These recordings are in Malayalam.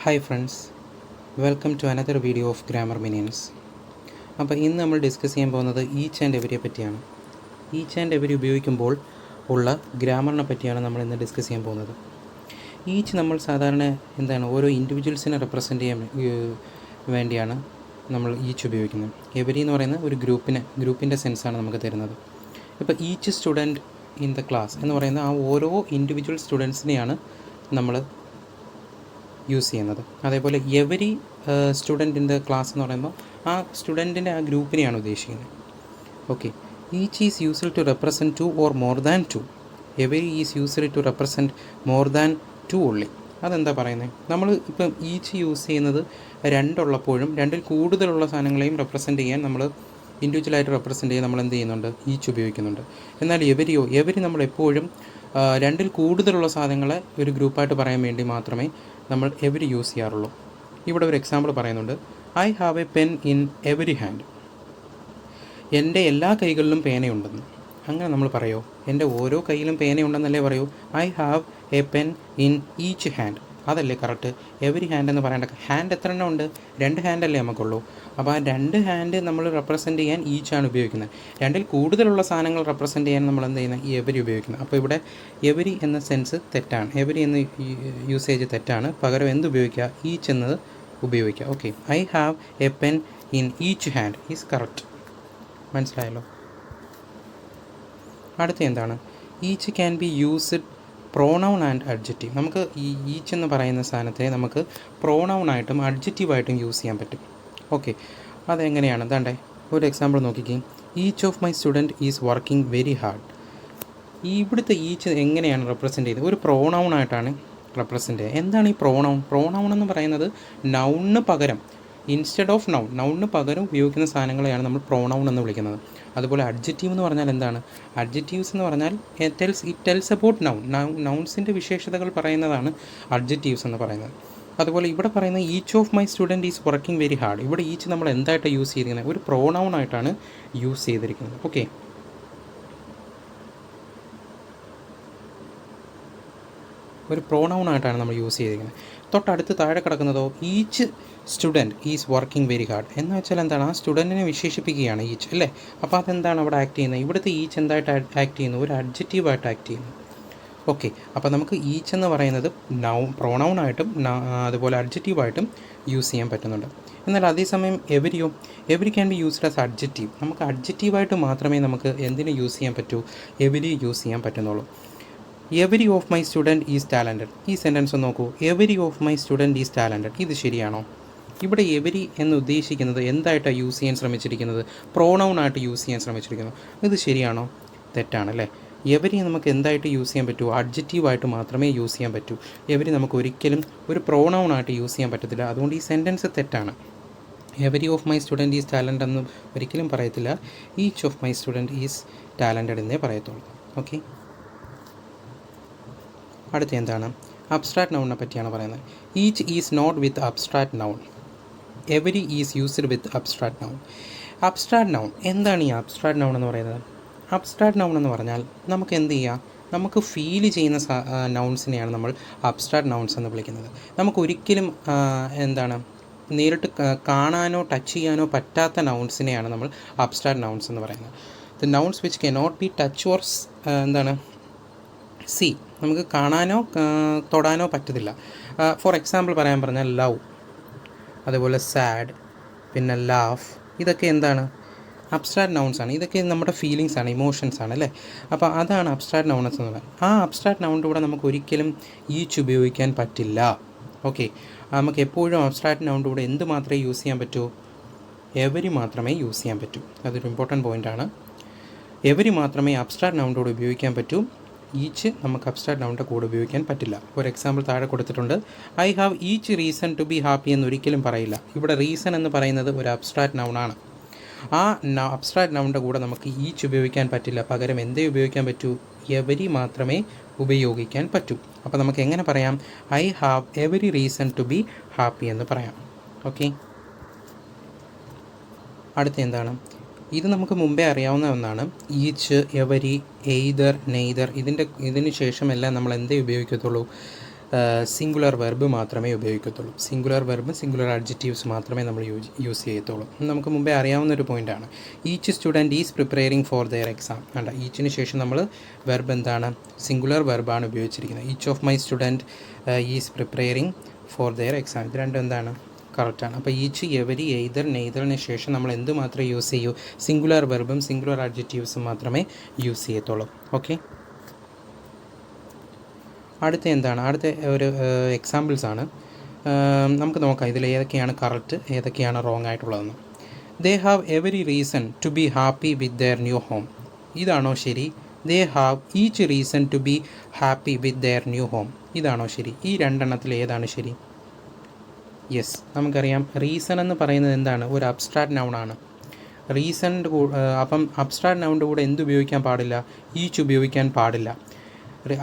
Hi friends, welcome to another video of grammar minions. അപ്പോൾ ഇന്ന് നമ്മൾ ഡിസ്കസ് ചെയ്യാൻ പോകുന്നത് ഈച്ച് ആൻഡ് എവരിയെ പറ്റിയാണ്. ഈച്ച് ആൻഡ് എവരി ഉപയോഗിക്കുമ്പോൾ ഉള്ള ഗ്രാമറിനെ പറ്റിയാണ് നമ്മൾ ഇന്ന് ഡിസ്കസ് ചെയ്യാൻ പോകുന്നത്. ഈച്ച് നമ്മൾ സാധാരണ ഓരോ ഇൻഡിവിജ്വൽസിനെ റെപ്രസെൻ്റ് ചെയ്യാൻ വേണ്ടിയാണ് നമ്മൾ ഈച്ച് ഉപയോഗിക്കുന്നത്. എവരി എന്ന് പറയുന്ന ഒരു ഗ്രൂപ്പിൻ്റെ സെൻസാണ് നമുക്ക് തരുന്നത്. ഇപ്പോൾ each student in the class എന്ന് പറയുന്ന ആ ഓരോ ഇൻഡിവിജ്വൽ സ്റ്റുഡൻസിനെയാണ് നമ്മൾ യൂസ് ചെയ്യുന്നത്. അതേപോലെ every student in the class എന്ന് പറയുമ്പോൾ ആ സ്റ്റുഡൻറ്റിൻ്റെ ആ ഗ്രൂപ്പിനെയാണ് ഉദ്ദേശിക്കുന്നത്. Okay, each is used to represent two or more than two. Every is used to represent more than two only. അതെന്താ പറയുന്നത്? നമ്മൾ ഇപ്പം ഈച്ച് യൂസ് ചെയ്യുന്നത് രണ്ടുള്ളപ്പോഴും രണ്ടിൽ കൂടുതലുള്ള സാധനങ്ങളെയും റെപ്രസെൻറ്റ് ചെയ്യാൻ നമ്മൾ ഇൻഡിവിജ്വലായിട്ട് റെപ്രസെൻറ്റ് ചെയ്യാൻ നമ്മൾ എന്ത് ചെയ്യുന്നുണ്ട്? ഈച്ച് ഉപയോഗിക്കുന്നുണ്ട്. എന്നാൽ എവരി നമ്മൾ എപ്പോഴും രണ്ടിൽ കൂടുതലുള്ള സാധനങ്ങളെ ഒരു ഗ്രൂപ്പായിട്ട് പറയാൻ വേണ്ടി മാത്രമേ നമ്മൾ എവരി യൂസ് ചെയ്യാറുള്ളൂ. ഇവിടെ ഒരു എക്സാമ്പിൾ പറയുന്നുണ്ട്. I have A pen in every hand. എൻ്റെ എല്ലാ കൈകളിലും പേനയുണ്ടെന്ന്. അങ്ങനെ നമ്മൾ പറയുമോ? എൻ്റെ ഓരോ കയ്യിലും പേനയുണ്ടെന്നല്ലേ പറയൂ. I have A pen in each hand. അതല്ലേ കറക്റ്റ്. എവരി ഹാൻഡ് എന്ന് പറയേണ്ട. ഹാൻഡ് എത്ര എണ്ണം ഉണ്ട്? 2 ഹാൻഡല്ലേ നമുക്കുള്ളൂ. അപ്പോൾ ആ 2 ഹാൻഡ് നമ്മൾ റെപ്രസെൻറ്റ് ചെയ്യാൻ ഈച്ചാണ് ഉപയോഗിക്കുന്നത്. രണ്ടിൽ കൂടുതലുള്ള സാധനങ്ങൾ റെപ്രസെൻറ്റ് ചെയ്യാൻ നമ്മൾ എന്ത് ചെയ്യുന്നത്? ഈ എവരി ഉപയോഗിക്കുന്നത്. അപ്പോൾ ഇവിടെ എവരി എന്ന സെൻസ് തെറ്റാണ്. എവരി എന്ന യൂസേജ് തെറ്റാണ്. പകരം എന്ത് ഉപയോഗിക്കുക? ഈച്ച് എന്നത് ഉപയോഗിക്കുക. Okay, I have A pen in each hand is correct. മനസ്സിലായല്ലോ? അടുത്ത എന്താണ്? Each can be used pronoun and adjective. നമുക്ക് ഈ ഈച്ച് എന്ന് പറയുന്ന സാധനത്തെ നമുക്ക് പ്രോണൗണായിട്ടും അഡ്ജക്റ്റീവായിട്ടും യൂസ് ചെയ്യാൻ പറ്റും. ഓക്കെ, അതെങ്ങനെയാണ്? ദാണ്ടേ ഒരു എക്സാമ്പിൾ നോക്കിക്കേ. Each of my student is working very hard. ഇവിടുത്തെ ഈച്ച് എങ്ങനെയാണ് റെപ്രസെൻറ്റ് ചെയ്യുന്നത്? ഒരു പ്രോണൗണായിട്ടാണ് റെപ്രസെൻറ്റ് ചെയ്യുക. എന്താണ് ഈ പ്രോണൗൺ എന്ന് പറയുന്നത്? നൗണിന് പകരം, ഇൻസ്റ്റെഡ് ഓഫ് നൗണിന് പകരം ഉപയോഗിക്കുന്ന സാധനങ്ങളെയാണ് നമ്മൾ പ്രോണൗൺ എന്ന് വിളിക്കുന്നത്. അതുപോലെ അഡ്ജക്റ്റീവ് എന്ന് പറഞ്ഞാൽ എന്താണ്? അഡ്ജക്റ്റീവ്സ് എന്ന് പറഞ്ഞാൽ ഇറ്റ് ടെൽസ് അബൌട്ട് നൗൺസിൻ്റെ വിശേഷതകൾ പറയുന്നതാണ് അഡ്ജക്റ്റീവ്സ് എന്ന് പറയുന്നത്. അതുപോലെ ഇവിടെ പറയുന്ന each of my student is working very hard. ഇവിടെ ഈച്ച് നമ്മൾ എന്തായിട്ടാണ് യൂസ് ചെയ്തിരിക്കുന്നത്? ഒരു പ്രോണൗൺ ആയിട്ടാണ് യൂസ് ചെയ്തിരിക്കുന്നത്. ഓക്കെ, ഒരു പ്രോണൗൺ ആയിട്ടാണ് നമ്മൾ യൂസ് ചെയ്തിരിക്കുന്നത്. തൊട്ടടുത്ത് താഴെ കിടക്കുന്നതോ each student is working very hard എന്ന് വെച്ചാൽ എന്താണ്? ആ സ്റ്റുഡൻറ്റിനെ വിശേഷിപ്പിക്കുകയാണ് ഈച്ച്, അല്ലേ? അപ്പോൾ അതെന്താണ് അവിടെ ആക്ട് ചെയ്യുന്നത്? ഇവിടുത്തെ ഈച്ച് എന്തായിട്ട് ആക്ട് ചെയ്യുന്നു? ഒരു അഡ്ജക്റ്റീവായിട്ട് ആക്ട് ചെയ്യുന്നു. ഓക്കെ, അപ്പോൾ നമുക്ക് ഈച്ച് എന്ന് പറയുന്നത് പ്രോണൗണായിട്ടും അതുപോലെ അഡ്ജക്റ്റീവായിട്ടും യൂസ് ചെയ്യാൻ പറ്റുന്നുണ്ട്. എന്നാൽ അതേസമയം every can be used as adjective. നമുക്ക് അഡ്ജക്റ്റീവായിട്ട് മാത്രമേ നമുക്ക് എന്തിനെ യൂസ് ചെയ്യാൻ പറ്റൂ? എവരി യൂസ് ചെയ്യാൻ പറ്റുന്നുള്ളൂ. Every of my student is talented. ഈ സെൻറ്റൻസ് നോക്കൂ. Every of my student is talented. ഇത് ശരിയാണോ? ഇവിടെ എവരി എന്ന് ഉദ്ദേശിക്കുന്നത് എന്തായിട്ടാണ് യൂസ് ചെയ്യാൻ ശ്രമിച്ചിരിക്കുന്നത്? പ്രോണൗണായിട്ട് യൂസ് ചെയ്യാൻ ശ്രമിച്ചിരിക്കുന്നു. ഇത് ശരിയാണോ? തെറ്റാണല്ലേ. എവരി നമുക്ക് എന്തായിട്ട് യൂസ് ചെയ്യാൻ പറ്റൂ? അഡ്ജക്റ്റീവായിട്ട് മാത്രമേ യൂസ് ചെയ്യാൻ പറ്റൂ. എവരി നമുക്ക് ഒരിക്കലും ഒരു പ്രോണൗണായിട്ട് യൂസ് ചെയ്യാൻ പറ്റത്തില്ല. അതുകൊണ്ട് ഈ സെൻറ്റൻസ് തെറ്റാണ്. Every of my student is talented എന്ന് ഒരിക്കലും പറയത്തില്ല. Each of my student is talented എന്നേ പറയത്തുള്ളൂ. ഓക്കെ, അടുത്ത എന്താണ്? അബ്സ്ട്രാക്ട് നൗണിനെ പറ്റിയാണ് പറയുന്നത്. Each is not with abstract noun. Every is used with abstract noun. Abstract noun എന്താണ്? ഈ അബ്സ്ട്രാക്ട് നൗൺ എന്ന് പറയുന്നത്, അബ്സ്ട്രാക്ട് നൗൺ എന്ന് പറഞ്ഞാൽ നമുക്ക് എന്ത് ചെയ്യാം? നമുക്ക് ഫീൽ ചെയ്യുന്ന നൗൺസിനെയാണ് നമ്മൾ അബ്സ്ട്രാക്ട് നൗൺസ് എന്ന് വിളിക്കുന്നത്. നമുക്കൊരിക്കലും നേരിട്ട് കാണാനോ ടച്ച് ചെയ്യാനോ പറ്റാത്ത നൗൺസിനെയാണ് നമ്മൾ അബ്സ്ട്രാക്ട് നൗൺസ് എന്ന് പറയുന്നത്. The nouns which cannot be touch or C. നമുക്ക് കാണാനോ തൊടാനോ പറ്റത്തില്ല. ഫോർ എക്സാമ്പിൾ പറഞ്ഞാൽ ലവ്, അതുപോലെ സാഡ്, പിന്നെ ലാഫ്. ഇതൊക്കെ എന്താണ്? അബ്സ്ട്രാക്ട് നൗൺസ് ആണ്. ഇതൊക്കെ നമ്മുടെ ഫീലിങ്സ് ആണ്, ഇമോഷൻസ് ആണ്, അല്ലേ? അപ്പോൾ അതാണ് അബ്സ്ട്രാക്ട് നൗൺസ് എന്ന് പറയുന്നത്. ആ അബ്സ്ട്രാക്ട് നൗണിൻ്റെ കൂടെ നമുക്ക് ഒരിക്കലും ഈച്ച് ഉപയോഗിക്കാൻ പറ്റില്ല. ഓക്കെ, നമുക്ക് എപ്പോഴും അബ്സ്ട്രാക്ട് നൗണിൻ്റെ കൂടെ എന്ത് മാത്രമേ യൂസ് ചെയ്യാൻ പറ്റൂ? എവരി മാത്രമേ യൂസ് ചെയ്യാൻ പറ്റൂ. അതൊരു ഇമ്പോർട്ടൻറ്റ് പോയിൻ്റാണ്. എവരി മാത്രമേ അബ്സ്ട്രാക്ട് നൗണിൻ്റെ കൂടെ ഉപയോഗിക്കാൻ പറ്റൂ. ഈച്ച് നമുക്ക് അബ്സ്ട്രാക്ട് നൗണിൻ്റെ കൂടെ ഉപയോഗിക്കാൻ പറ്റില്ല. ഒരു എക്സാമ്പിൾ താഴെ കൊടുത്തിട്ടുണ്ട്. I have each reason to be happy എന്നൊരിക്കലും പറയില്ല. ഇവിടെ റീസൺ എന്ന് പറയുന്നത് ഒരു അബ്സ്ട്രാക്ട് നൗണാണ്. ആ അബ്സ്ട്രാക്ട് നൗണിൻ്റെ കൂടെ നമുക്ക് ഈച്ച് ഉപയോഗിക്കാൻ പറ്റില്ല. പകരം എന്തേ ഉപയോഗിക്കാൻ പറ്റൂ? എവരി മാത്രമേ ഉപയോഗിക്കാൻ പറ്റൂ. അപ്പോൾ നമുക്ക് എങ്ങനെ പറയാം? I have every reason to be happy എന്ന് പറയാം. ഓക്കെ, അടുത്ത എന്താണ്? ഇത് നമുക്ക് മുമ്പേ അറിയാവുന്ന ഒന്നാണ്. Each, every, either, neither. ഇതിന് ശേഷമെല്ലാം നമ്മൾ എന്തേ ഉപയോഗിക്കത്തുള്ളൂ? സിംഗുലർ വെർബ് മാത്രമേ ഉപയോഗിക്കത്തുള്ളൂ. സിംഗുലർ വെർബ് സിംഗുലർ അഡ്ജക്റ്റീവ്സ് മാത്രമേ നമ്മൾ യൂസ് ചെയ്യത്തുള്ളൂ. നമുക്ക് മുമ്പേ അറിയാവുന്നൊരു പോയിൻ്റാണ്. Each student is preparing for their exam. അല്ല, ഈച്ചിന് ശേഷം നമ്മൾ വെർബ് എന്താണ്? സിംഗുലർ വെർബാണ് ഉപയോഗിച്ചിരിക്കുന്നത്. Each of my student is preparing for their exam. ഇത് രണ്ടും എന്താണ്? കറക്റ്റാണ്. അപ്പോൾ ഈച്ച്, എവരി, എയ്തർ, നെയ്തറിന് ശേഷം നമ്മൾ എന്ത് മാത്രമേ യൂസ് ചെയ്യൂ? സിംഗുലർ വെർബും സിംഗുലർ അഡ്ജക്റ്റീവ്സും മാത്രമേ യൂസ് ചെയ്യത്തുള്ളൂ. ഓക്കെ, അടുത്ത എന്താണ്? അടുത്ത ഒരു എക്സാമ്പിൾസാണ്. നമുക്ക് നോക്കാം ഇതിൽ ഏതൊക്കെയാണ് കറക്റ്റ്, ഏതൊക്കെയാണ് റോങ് ആയിട്ടുള്ളതെന്ന്. They have every reason to be happy with their new home. ഇതാണോ ശരി? They have each reason to be happy with their new home. ഇതാണോ ശരി? ഈ രണ്ടെണ്ണത്തിൽ ഏതാണ് ശരി? യെസ്, നമുക്കറിയാം റീസൺ എന്ന് പറയുന്നത് എന്താണ്? ഒരു അബ്സ്ട്രാക്റ്റ് നൗണാണ്. റീസണിൻ്റെ അപ്പം അബ്സ്ട്രാക്റ്റ് നൗണിൻ്റെ കൂടെ എന്ത് ഉപയോഗിക്കാൻ പാടില്ല? ഈച്ച് ഉപയോഗിക്കാൻ പാടില്ല.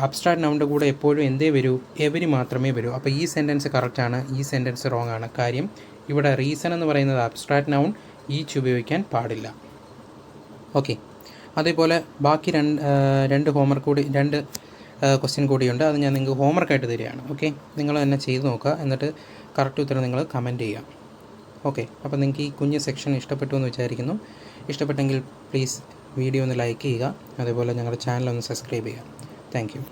അബ്സ്ട്രാക്റ്റ് നൗണിൻ്റെ കൂടെ എപ്പോഴും എന്തേ വരൂ? എവരി മാത്രമേ വരൂ. അപ്പോൾ ഈ സെൻറ്റൻസ് കറക്റ്റാണ്, ഈ സെൻറ്റൻസ് റോങ് ആണ്. കാര്യം ഇവിടെ റീസൺ എന്ന് പറയുന്നത് അബ്സ്ട്രാക്റ്റ് നൗൺ, ഈച്ച് ഉപയോഗിക്കാൻ പാടില്ല. ഓക്കെ, അതേപോലെ ബാക്കി രണ്ട് ഹോംവർക്ക് കൂടി, രണ്ട് ക്വസ്റ്റ്യൻ കൂടിയുണ്ട്. അത് ഞാൻ നിങ്ങൾക്ക് ഹോംവർക്കായിട്ട് തരികയാണ്. ഓക്കെ, നിങ്ങൾ തന്നെ ചെയ്ത് നോക്കുക, എന്നിട്ട് കറക്റ്റ് ഉത്തരം നിങ്ങൾ കമൻറ്റ് ചെയ്യുക. ഓക്കെ, അപ്പോൾ നിങ്ങൾക്ക് ഈ കുഞ്ഞ് സെക്ഷൻ ഇഷ്ടപ്പെട്ടു എന്ന് വിചാരിക്കുന്നു. ഇഷ്ടപ്പെട്ടെങ്കിൽ പ്ലീസ് വീഡിയോ ഒന്ന് ലൈക്ക് ചെയ്യുക, അതേപോലെ ഞങ്ങളുടെ ചാനൽ ഒന്ന് സബ്സ്ക്രൈബ് ചെയ്യുക. Thank you.